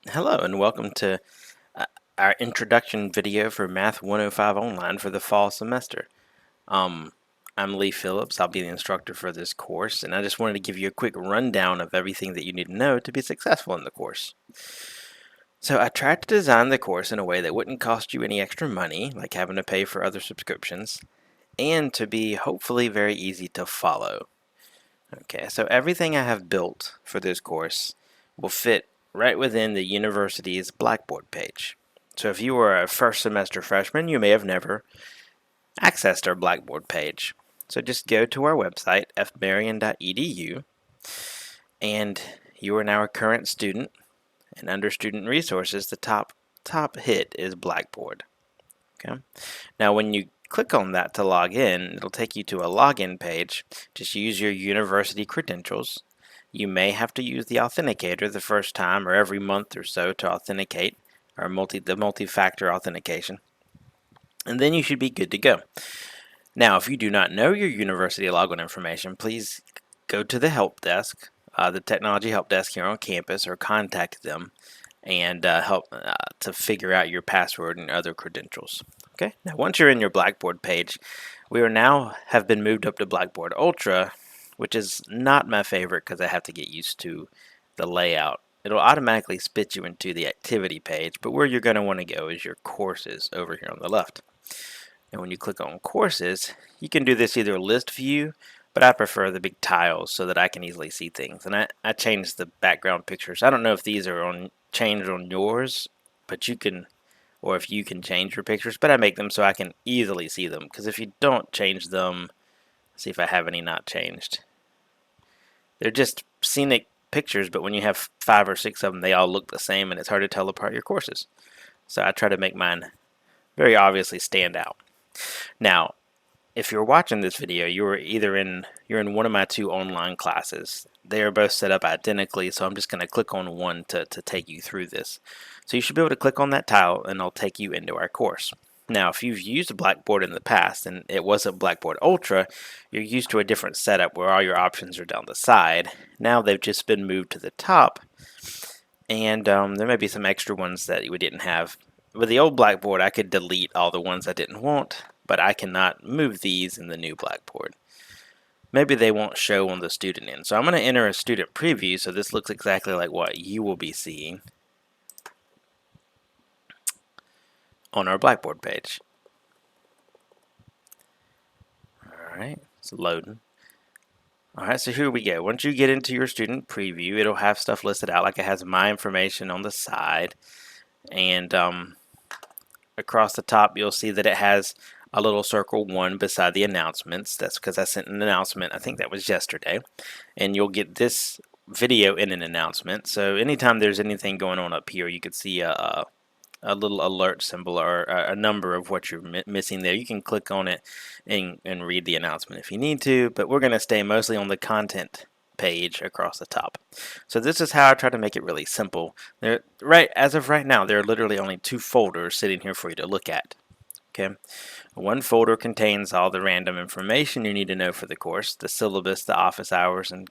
Hello and welcome to uh, our introduction video for Math 105 Online for the fall semester. Um, I'm Lee Phillips. I'll be the instructor for this course, and I just wanted to give you a quick rundown of everything that you need to know to be successful in the course. So I tried to design the course in a way that wouldn't cost you any extra money, like having to pay for other subscriptions, and to be hopefully very easy to follow. Okay, so everything I have built for this course will fit right within the university's Blackboard page. So if you are a first semester freshman, you may have never accessed our Blackboard page. So just go to our website, fmarion.edu, and you are now a current student, and under student resources, the top hit is Blackboard. Okay. Now when you click on that to log in, it'll take you to a login page. Just use your university credentials. You may have to use the authenticator the first time or every month or so to authenticate, or the multi-factor authentication. And then you should be good to go. Now, if you do not know your university login information, please go to the help desk, the technology help desk here on campus, or contact them and help to figure out your password and other credentials. Okay, now once you're in your Blackboard page, we are now have been moved up to Blackboard Ultra, which is not my favorite because I have to get used to the layout. It'll automatically spit you into the activity page, but where you're going to want to go is your courses over here on the left. And when you click on courses, you can do this either list view, but I prefer the big tiles so that I can easily see things. And I changed the background pictures. I don't know if these are changed on yours, but you can, or if you can change your pictures, but I make them so I can easily see them. Because if you don't change them, see if I have any not changed. They're just scenic pictures, but when you have 5 or 6 of them, they all look the same, and it's hard to tell apart your courses. So I try to make mine very obviously stand out. Now, if you're watching this video, you're in one of my 2 online classes. They are both set up identically, so I'm just going to click on one to take you through this. So you should be able to click on that tile, and it'll take you into our course. Now, if you've used Blackboard in the past and it wasn't Blackboard Ultra, you're used to a different setup where all your options are down the side. Now they've just been moved to the top, and there may be some extra ones that we didn't have. With the old Blackboard, I could delete all the ones I didn't want, but I cannot move these in the new Blackboard. Maybe they won't show on the student end. So I'm going to enter a student preview so this looks exactly like what you will be seeing on our Blackboard page. Alright, it's loading. Alright, so here we go. Once you get into your student preview, it'll have stuff listed out like it has my information on the side, and across the top you'll see that it has a little circle 1 beside the announcements. That's because I sent an announcement, I think that was yesterday, and you'll get this video in an announcement. So anytime there's anything going on up here, you could see a little alert symbol or a number of what you're missing there. You can click on it and read the announcement if you need to, but we're going to stay mostly on the content page across the top. So this is how I try to make it really simple. As of right now, there are literally only 2 folders sitting here for you to look at. Okay, one folder contains all the random information you need to know for the course, the syllabus, the office hours, and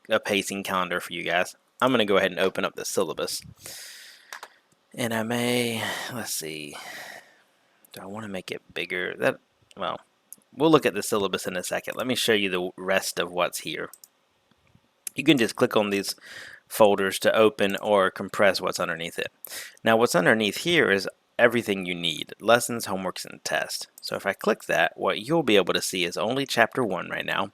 a pacing calendar for you guys. I'm going to go ahead and open up the syllabus. And I may, let's see, do I want to make it bigger? Well, we'll look at the syllabus in a second. Let me show you the rest of what's here. You can just click on these folders to open or compress what's underneath it. Now what's underneath here is everything you need: lessons, homeworks, and tests. So if I click that, what you'll be able to see is only chapter 1 right now,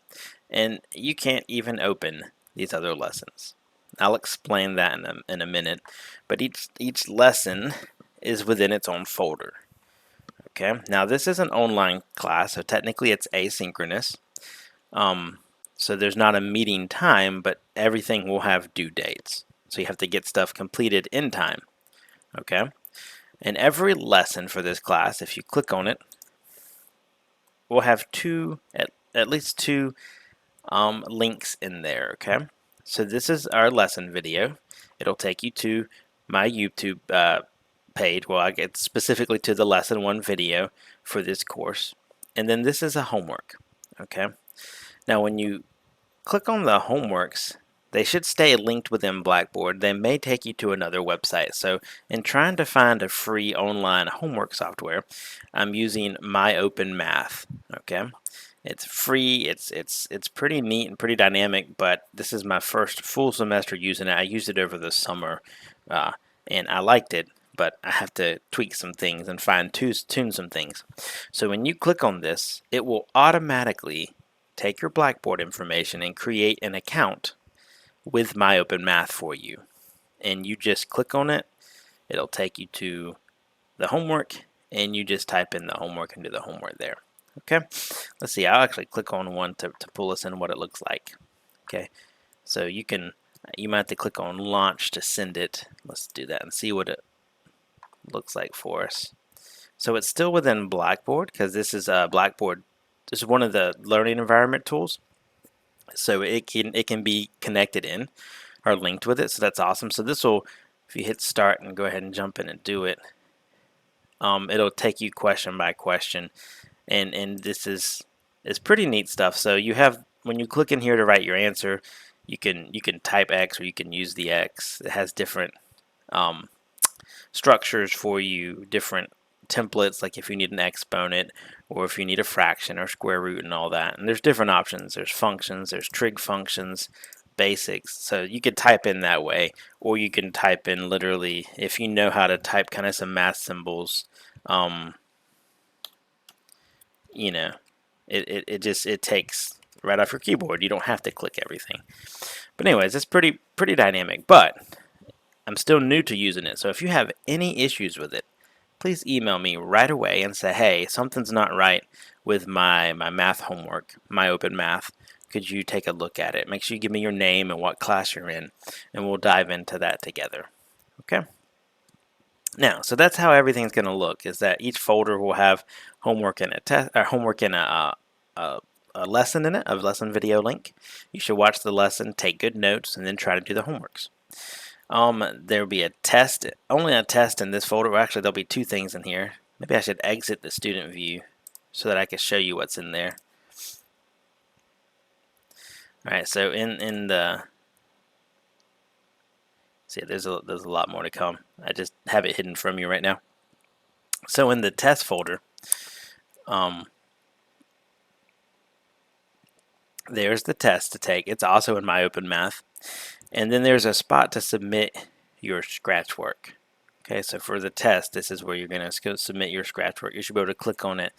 and you can't even open these other lessons. I'll explain that in a minute, but each lesson is within its own folder. Okay, now this is an online class, so technically it's asynchronous. So there's not a meeting time, but everything will have due dates. So you have to get stuff completed in time. Okay, and every lesson for this class, if you click on it, will have at least two links in there. Okay, so this is our lesson video. It'll take you to my YouTube page. Well, I get specifically to the lesson 1 video for this course, and then this is a homework. Okay, now when you click on the homeworks, they should stay linked within Blackboard. They may take you to another website. So in trying to find a free online homework software, I'm using My Open Math. Okay, it's free. It's pretty neat and pretty dynamic. But this is my first full semester using it. I used it over the summer, and I liked it. But I have to tweak some things and tune some things. So when you click on this, it will automatically take your Blackboard information and create an account with My Open Math for you. And you just click on it. It'll take you to the homework, and you just type in the homework and do the homework there. Okay, let's see. I'll actually click on one to pull us in what it looks like. Okay, so you might have to click on launch to send it. Let's do that and see what it looks like for us. So it's still within Blackboard because this is Blackboard. This is one of the learning environment tools. So it can be connected in or linked with it. So that's awesome. So this will, if you hit start and go ahead and jump in and do it, it'll take you question by question, and this is pretty neat stuff. So you have, when you click in here to write your answer, you can type X or you can use the X. It has different structures for you, different templates, like if you need an exponent or if you need a fraction or square root and all that. And there's different options. There's functions, there's trig functions, basics. So you could type in that way, or you can type in literally, if you know how to type kind of some math symbols, you know, it takes right off your keyboard. You don't have to click everything. But anyways, it's pretty dynamic, but I'm still new to using it. So if you have any issues with it, please email me right away and say, hey, something's not right with my math homework, My Open Math. Could you take a look at it? Make sure you give me your name and what class you're in, and we'll dive into that together. Okay? Now, so that's how everything's going to look, is that each folder will have homework and a test, or homework and a lesson in it, a lesson video link. You should watch the lesson, take good notes, and then try to do the homeworks. There will be a test, only a test in this folder. Well, actually, there'll be two things in here. Maybe I should exit the student view so that I can show you what's in there. All right, so in the, see, there's a lot more to come. I just have it hidden from you right now. So in the test folder, there's the test to take. It's also in My Open Math. And then there's a spot to submit your scratch work. Okay, so for the test, this is where you're going to submit your scratch work. You should be able to click on it.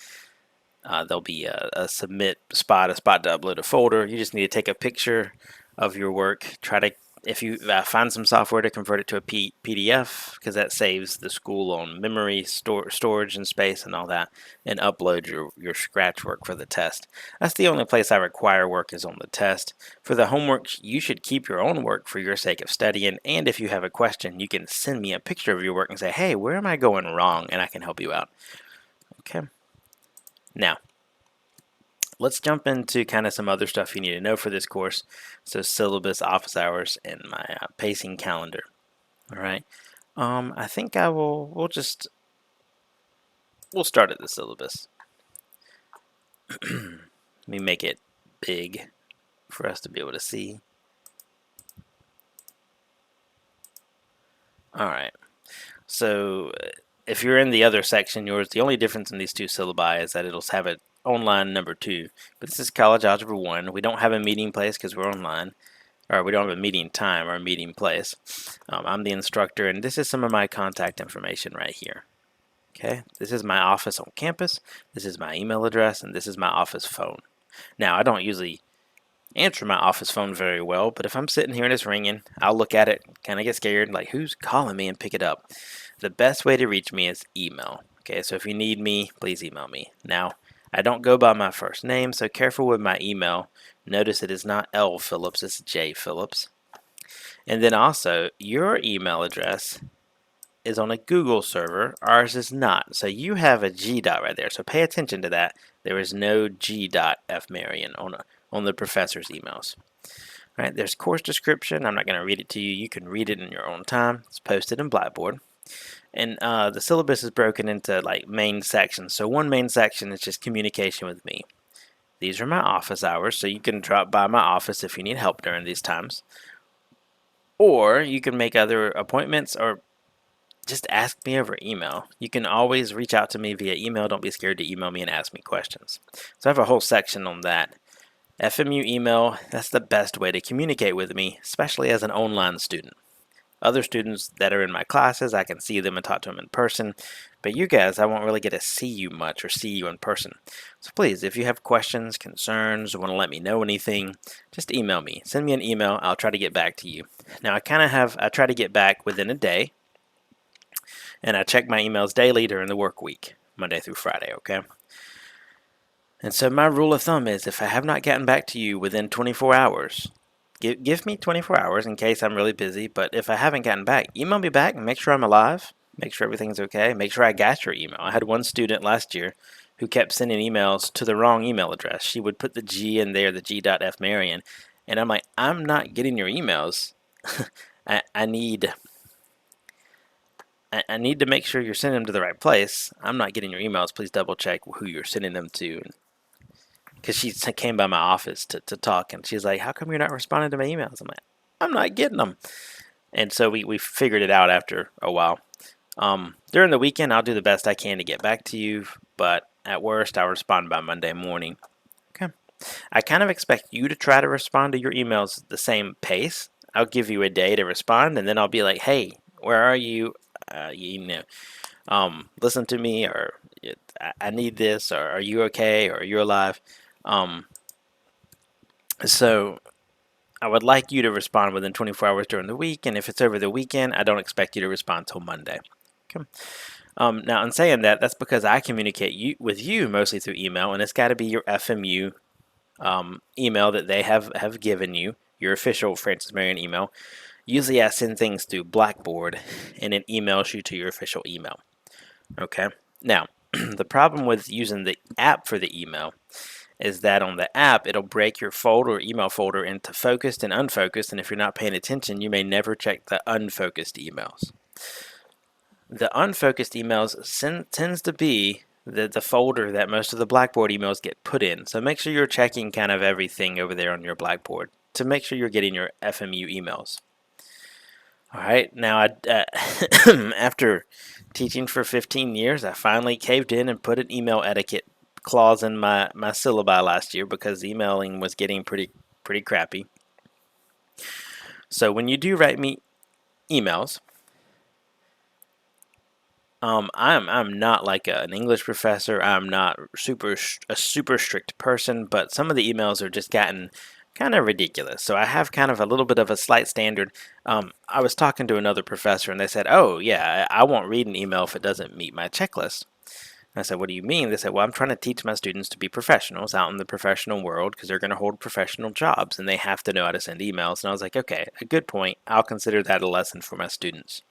There'll be a submit spot, a spot to upload a folder. You just need to take a picture of your work. Try to, if you find some software to convert it to a PDF, because that saves the school on memory, storage and space and all that, and upload your scratch work for the test. That's the only place I require work, is on the test. For the homework, you should keep your own work for your sake of studying, and if you have a question, you can send me a picture of your work and say, hey, where am I going wrong? And I can help you out. Okay. Now, let's jump into kind of some other stuff you need to know for this course. So syllabus, office hours, and my pacing calendar. All right. I think we'll start at the syllabus. Let me make it big for us to be able to see. All right. So if you're in the other section, the only difference in these two syllabi is that it'll have an online number 2. But this is College Algebra 1. We don't have a meeting place because we're online. Or we don't have a meeting time or a meeting place. I'm the instructor, and this is some of my contact information right here. Okay, this is my office on campus, this is my email address, and this is my office phone. Now, I don't usually answer my office phone very well, but if I'm sitting here and it's ringing, I'll look at it, kind of get scared, like, who's calling me, and pick it up. The best way to reach me is email. Okay, so if you need me, please email me. Now, I don't go by my first name, so careful with my email. Notice it is not L Phillips, it's J Phillips. And then also, your email address is on a Google server. Ours is not. So you have a G dot right there. So pay attention to that. There is no G dot F Marion on the professor's emails. All right, there's course description. I'm not going to read it to you. You can read it in your own time. It's posted in Blackboard. And the syllabus is broken into like main sections. So one main section is just communication with me. These are my office hours, so you can drop by my office if you need help during these times. Or you can make other appointments or just ask me over email. You can always reach out to me via email. Don't be scared to email me and ask me questions. So I have a whole section on that. FMU email, that's the best way to communicate with me, especially as an online student. Other students that are in my classes, I can see them and talk to them in person. But you guys, I won't really get to see you much or see you in person. So please, if you have questions, concerns, or want to let me know anything, just email me. Send me an email. I'll try to get back to you. Now, I try to get back within a day, and I check my emails daily during the work week, Monday through Friday, okay? And so my rule of thumb is if I have not gotten back to you within 24 hours, give me 24 hours in case I'm really busy, but if I haven't gotten back, email me back and make sure I'm alive, make sure everything's okay, make sure I got your email. I had one student last year who kept sending emails to the wrong email address. She would put the G in there, the G.F. and I'm like, I'm not getting your emails. I need to make sure you're sending them to the right place. I'm not getting your emails. Please double check who you're sending them to. Because she came by my office to talk, and she's like, how come you're not responding to my emails? I'm like, I'm not getting them. And so we figured it out after a while. During the weekend, I'll do the best I can to get back to you, but at worst, I'll respond by Monday morning. Okay. I kind of expect you to try to respond to your emails the same pace. I'll give you a day to respond, and then I'll be like, hey, where are you? Listen to me, or I need this, or are you okay, or are you alive? So I would like you to respond within 24 hours during the week, and if it's over the weekend, I don't expect you to respond till Monday. Okay. Now, in saying that, that's because I communicate with you mostly through email, and it's got to be your FMU email that they have given you, your official Francis Marion email. Usually I send things through Blackboard, and it emails you to your official email. Okay. Now, the problem with using the app for the email is that on the app, it'll break your email folder into focused and unfocused, and if you're not paying attention, you may never check the unfocused emails. The unfocused emails tends to be the folder that most of the Blackboard emails get put in, so make sure you're checking kind of everything over there on your Blackboard to make sure you're getting your FMU emails. All right, now after teaching for 15 years, I finally caved in and put an email etiquette clause in my syllabi last year because emailing was getting pretty crappy. So when you do write me emails, I'm not like an English professor. I'm not a super strict person, but some of the emails are just gotten kind of ridiculous. So I have kind of a little bit of a slight standard. I was talking to another professor, and they said, "Oh yeah, I won't read an email if it doesn't meet my checklist." I said, what do you mean? They said, well, I'm trying to teach my students to be professionals out in the professional world because they're going to hold professional jobs and they have to know how to send emails. And I was like, okay, a good point. I'll consider that a lesson for my students.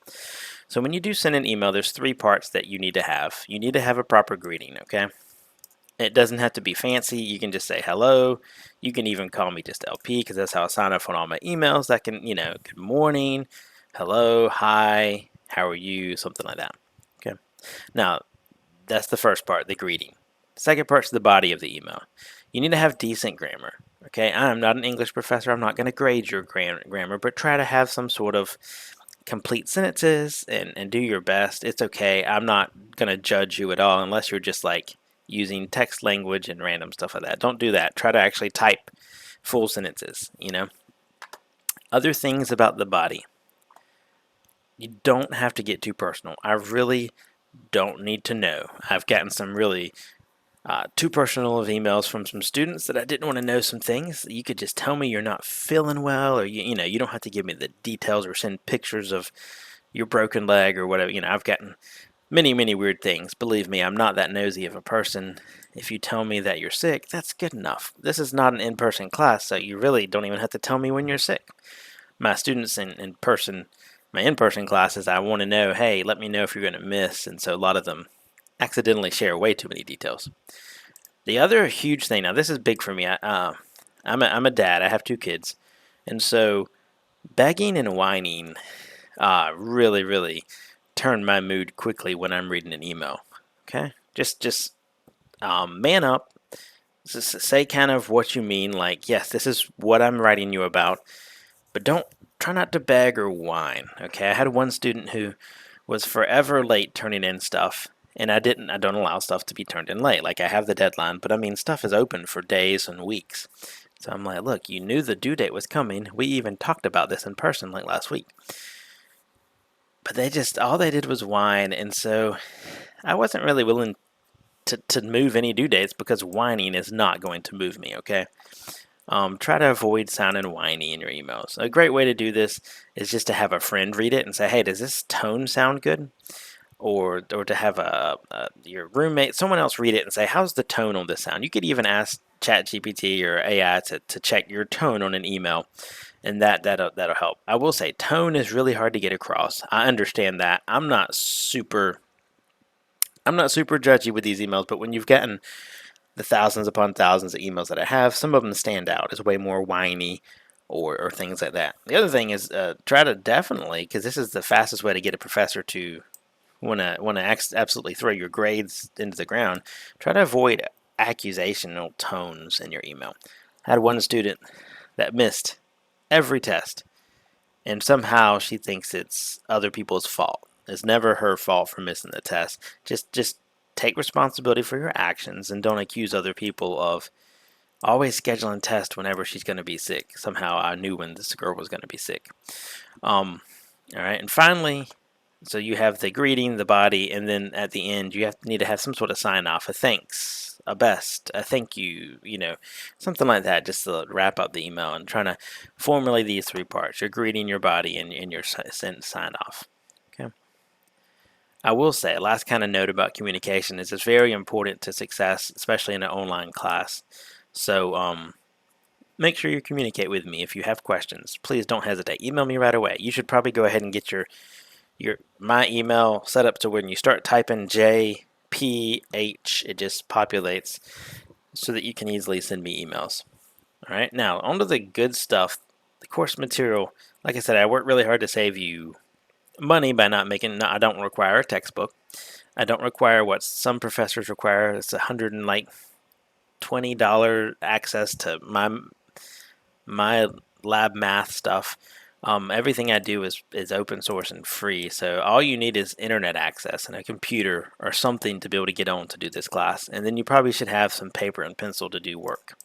So when you do send an email, there's 3 parts that you need to have. You need to have a proper greeting, okay? It doesn't have to be fancy. You can just say hello. You can even call me just LP because that's how I sign up on all my emails. I can, good morning, hello, hi, how are you, something like that. Okay. Now, that's the first part, the greeting. The second part's the body of the email. You need to have decent grammar. Okay, I'm not an English professor. I'm not going to grade your grammar, but try to have some sort of complete sentences and do your best. It's okay. I'm not going to judge you at all unless you're just like using text language and random stuff like that. Don't do that. Try to actually type full sentences, Other things about the body. You don't have to get too personal. I really don't need to know. I've gotten some really too personal of emails from some students that I didn't want to know some things. You could just tell me you're not feeling well, or you don't have to give me the details or send pictures of your broken leg or whatever. I've gotten many weird things. Believe me, I'm not that nosy of a person. If you tell me that you're sick, that's good enough. This is not an in-person class, so you really don't even have to tell me when you're sick. My students my in-person classes, I want to know, hey, let me know if you're going to miss, and so a lot of them accidentally share way too many details. The other huge thing, now this is big for me, I'm a dad, I have 2 kids, and so begging and whining really turn my mood quickly when I'm reading an email, okay? Just man up, just say kind of what you mean, like, yes, this is what I'm writing you about, but don't try not to beg or whine. Okay, I had one student who was forever late turning in stuff, and I don't allow stuff to be turned in late. Like, I have the deadline, but I mean, stuff is open for days and weeks. So I'm like, look, you knew the due date was coming. We even talked about this in person like last week. But all they did was whine, and so I wasn't really willing to move any due dates because whining is not going to move me, okay? Try to avoid sounding whiny in your emails. A great way to do this is just to have a friend read it and say, hey, does this tone sound good? Or to have your roommate, someone else read it and say, how's the tone on this sound? You could even ask ChatGPT or AI to check your tone on an email, and that'll help. I will say tone is really hard to get across. I understand that. I'm not super judgy with these emails, but when you've gotten the thousands upon thousands of emails that I have, some of them stand out as way more whiny or things like that. The other thing is try to definitely, because this is the fastest way to get a professor to want to absolutely throw your grades into the ground, try to avoid accusational tones in your email. I had one student that missed every test, and somehow she thinks it's other people's fault. It's never her fault for missing the test. Just take responsibility for your actions and don't accuse other people of always scheduling tests whenever she's going to be sick. Somehow I knew when this girl was going to be sick. All right, and finally, so you have the greeting, the body, and then at the end you need to have some sort of sign off, a thanks, a best, a thank you, something like that, just to wrap up the email and trying to formulate these three parts: your greeting, your body, and your sign off. Okay. I will say, last kind of note about communication is it's very important to success, especially in an online class. So make sure you communicate with me. If you have questions, please don't hesitate. Email me right away. You should probably go ahead and get my email set up to when you start typing JPH, it just populates so that you can easily send me emails. All right, now on to the good stuff. The course material, like I said, I work really hard to save you money by I don't require a textbook. I don't require what some professors require. It's $120 access to my lab math stuff. Everything I do is open source and free, so all you need is internet access and a computer or something to be able to get on to do this class, and then you probably should have some paper and pencil to do work.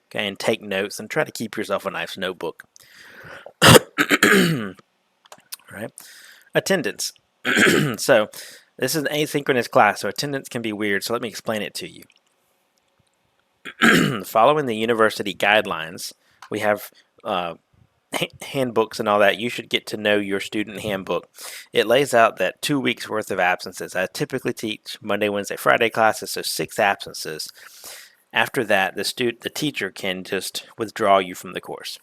Okay, and take notes and try to keep yourself a nice notebook. All right, attendance. So this is an asynchronous class, so attendance can be weird, so let me explain it to you. Following the university guidelines, we have handbooks and all that. You should get to know your student handbook. It lays out that 2 weeks worth of absences. I typically teach Monday, Wednesday, Friday classes, so 6 absences. After that, the teacher can just withdraw you from the course.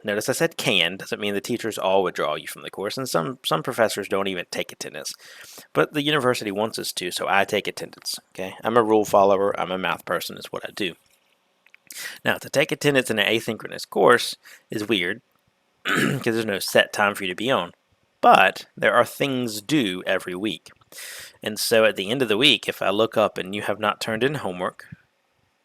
Notice I said can, doesn't mean the teachers all withdraw you from the course, and some professors don't even take attendance. But the university wants us to, so I take attendance. Okay, I'm a rule follower, I'm a math person, is what I do. Now, to take attendance in an asynchronous course is weird, because there's no set time for you to be on. But there are things due every week. And so at the end of the week, if I look up and you have not turned in homework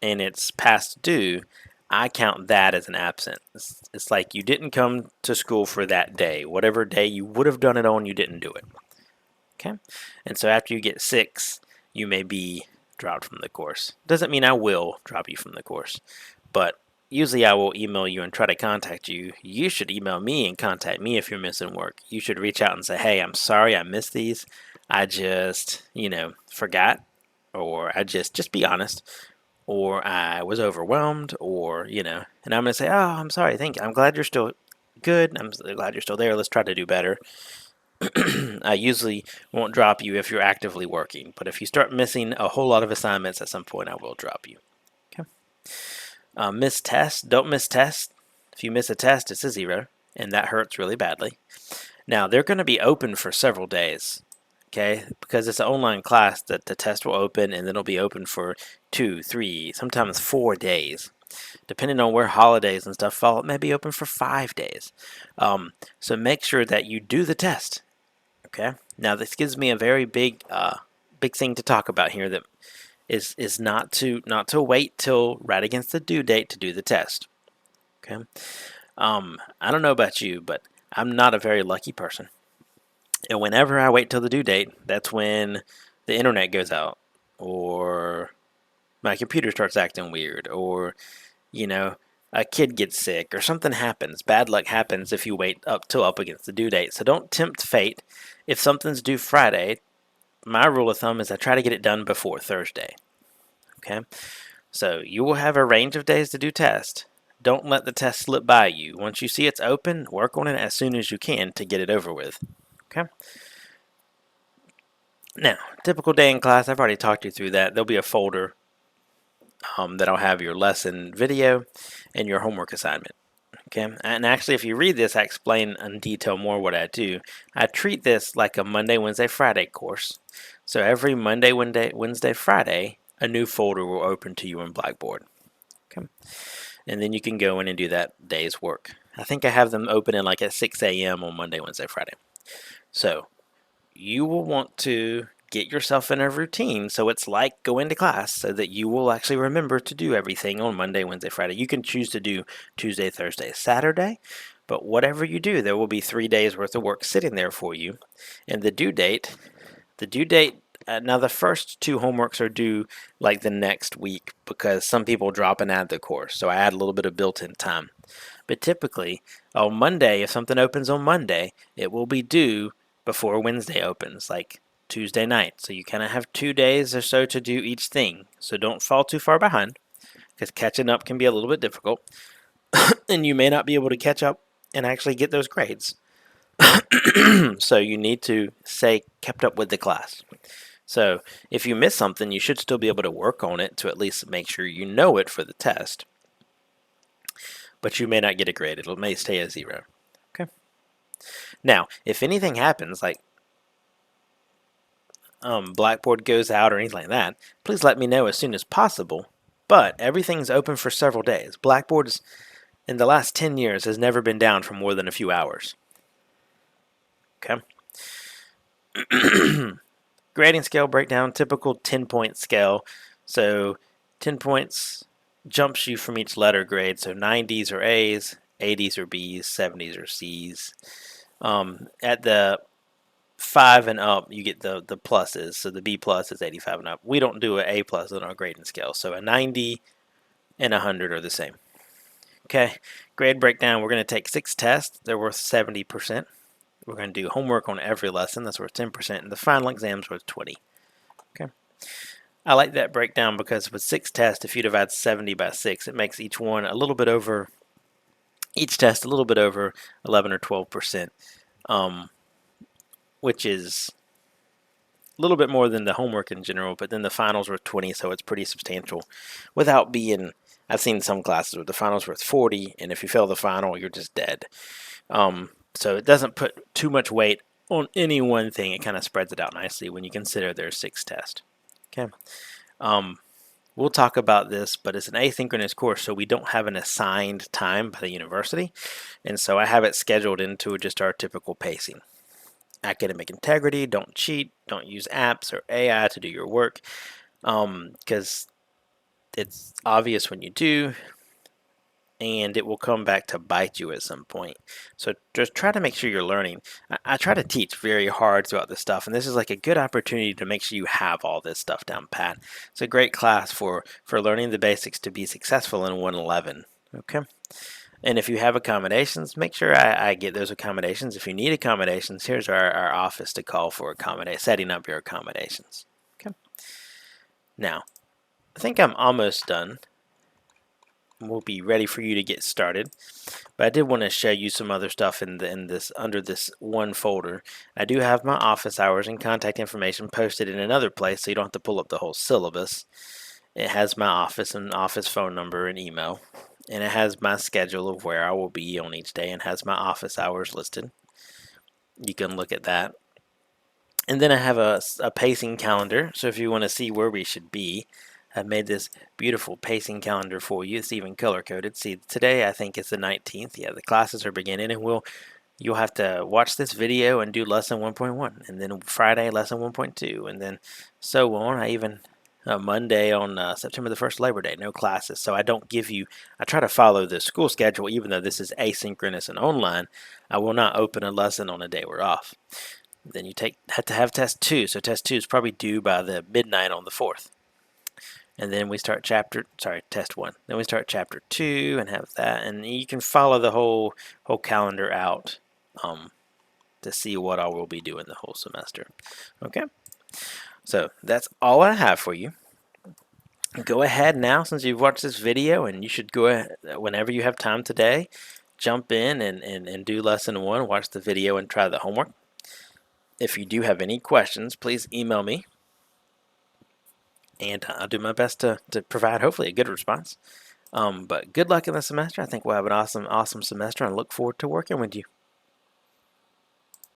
and it's past due, I count that as an absent. It's like you didn't come to school for that day. Whatever day you would have done it on, you didn't do it. Okay? And so after you get 6, you may be dropped from the course. Doesn't mean I will drop you from the course, but usually I will email you and try to contact you. You should email me and contact me if you're missing work. You should reach out and say, hey, I'm sorry I missed these. I just, forgot, or I just be honest, or I was overwhelmed, or, and I'm going to say, oh, I'm sorry, thank you. I'm glad you're still good. I'm glad you're still there. Let's try to do better. I usually won't drop you if you're actively working, but if you start missing a whole lot of assignments at some point, I will drop you. Okay. Miss tests. Don't miss tests. If you miss a test, it's a 0, and that hurts really badly. Now, they're going to be open for several days, okay? Because it's an online class, that the test will open, and then it'll be open for 2, 3, sometimes 4 days. Depending on where holidays and stuff fall, it may be open for 5 days. So make sure that you do the test, okay? Now, this gives me a very big thing to talk about here, that is not to wait till right against the due date to do the test. Okay. I don't know about you, but I'm not a very lucky person. And whenever I wait till the due date, that's when the internet goes out, or my computer starts acting weird, or, you know, a kid gets sick, or something happens. Bad luck happens if you wait up against the due date. So don't tempt fate. If something's due Friday, my rule of thumb is I try to get it done before Thursday. Okay? So you will have a range of days to do test. Don't let the test slip by you. Once you see it's open, work on it as soon as you can to get it over with. Okay? Now, typical day in class, I've already talked you through that. There'll be a folder that'll have your lesson video and your homework assignment. Okay, and actually, if you read this, I explain in detail more what I do. I treat this like a Monday, Wednesday, Friday course. So every Monday, Wednesday, Friday, a new folder will open to you in Blackboard. Okay, and then you can go in and do that day's work. I think I have them open in like at 6 a.m. on Monday, Wednesday, Friday. So you will want to get yourself in a routine so it's like going to class, so that you will actually remember to do everything on Monday, Wednesday, Friday. You can choose to do Tuesday, Thursday, Saturday, but whatever you do, there will be 3 days worth of work sitting there for you. And the due date, now the first 2 homeworks are due like the next week because some people drop and add the course, so I add a little bit of built-in time. But typically on Monday, if something opens on Monday, it will be due before Wednesday opens, like Tuesday night. So you kind of have 2 days or so to do each thing. So don't fall too far behind, because catching up can be a little bit difficult. And you may not be able to catch up and actually get those grades. So you need to stay kept up with the class. So if you miss something, you should still be able to work on it to at least make sure you know it for the test. But you may not get a grade. It may stay a 0. Okay. Now, if anything happens, like Blackboard goes out or anything like that, please let me know as soon as possible. But everything's open for several days. Blackboard's, in the last 10 years, has never been down for more than a few hours. Okay. Grading scale breakdown, typical 10-point scale. So 10 points jumps you from each letter grade. So 90s are A's, 80s are B's, 70s are C's. At the 5 and up, you get the pluses. So the B plus is 85 and up. We don't do an A plus on our grading scale. So a 90 and 100 are the same. Okay, grade breakdown, we're going to take 6 tests. They're worth 70%. We're going to do homework on every lesson. That's worth 10%. And the final exam's worth 20. Okay. I like that breakdown because with 6 tests, if you divide 70 by 6, it makes each one a little bit over, each test a little bit over 11 or 12%, which is a little bit more than the homework in general, but then the finals were 20, so it's pretty substantial. Without being, I've seen some classes where the finals worth 40, and if you fail the final, you're just dead. So it doesn't put too much weight on any one thing. It kind of spreads it out nicely when you consider there's 6 tests. Okay. We'll talk about this, but it's an asynchronous course, so we don't have an assigned time by the university, and so I have it scheduled into just our typical pacing. Academic integrity, don't cheat, don't use apps or AI to do your work, because it's obvious when you do, and it will come back to bite you at some point. So just try to make sure you're learning. I try to teach very hard throughout this stuff, and this is like a good opportunity to make sure you have all this stuff down pat. It's a great class for learning the basics to be successful in 111. Okay. And if you have accommodations, make sure I get those accommodations. If you need accommodations, here's our office to call for setting up your accommodations. Okay. Now, I think I'm almost done. We'll be ready for you to get started. But I did want to show you some other stuff under this one folder. I do have my office hours and contact information posted in another place, so you don't have to pull up the whole syllabus. It has my office and office phone number and email. And it has my schedule of where I will be on each day and has my office hours listed. You can look at that. And then I have a pacing calendar. So if you want to see where we should be, I've made this beautiful pacing calendar for you. It's even color coded. See, today I think it's the 19th. Yeah, the classes are beginning, and you'll have to watch this video and do lesson 1.1, and then Friday lesson 1.2, and then so on. Monday on September the 1st, Labor Day, no classes. So I don't give you, I try to follow the school schedule, even though this is asynchronous and online. I will not open a lesson on a day we're off. Then you have to have test 2. So test 2 is probably due by the midnight on the 4th. And then we start test 1. Then we start chapter 2 and have that. And you can follow the whole calendar out to see what I will be doing the whole semester. Okay? So that's all I have for you. Go ahead now, since you've watched this video, and you should go ahead, whenever you have time today, jump in and do lesson 1, watch the video and try the homework. If you do have any questions, please email me, and I'll do my best to provide hopefully a good response. But good luck in the semester. I think we'll have an awesome semester, and I look forward to working with you.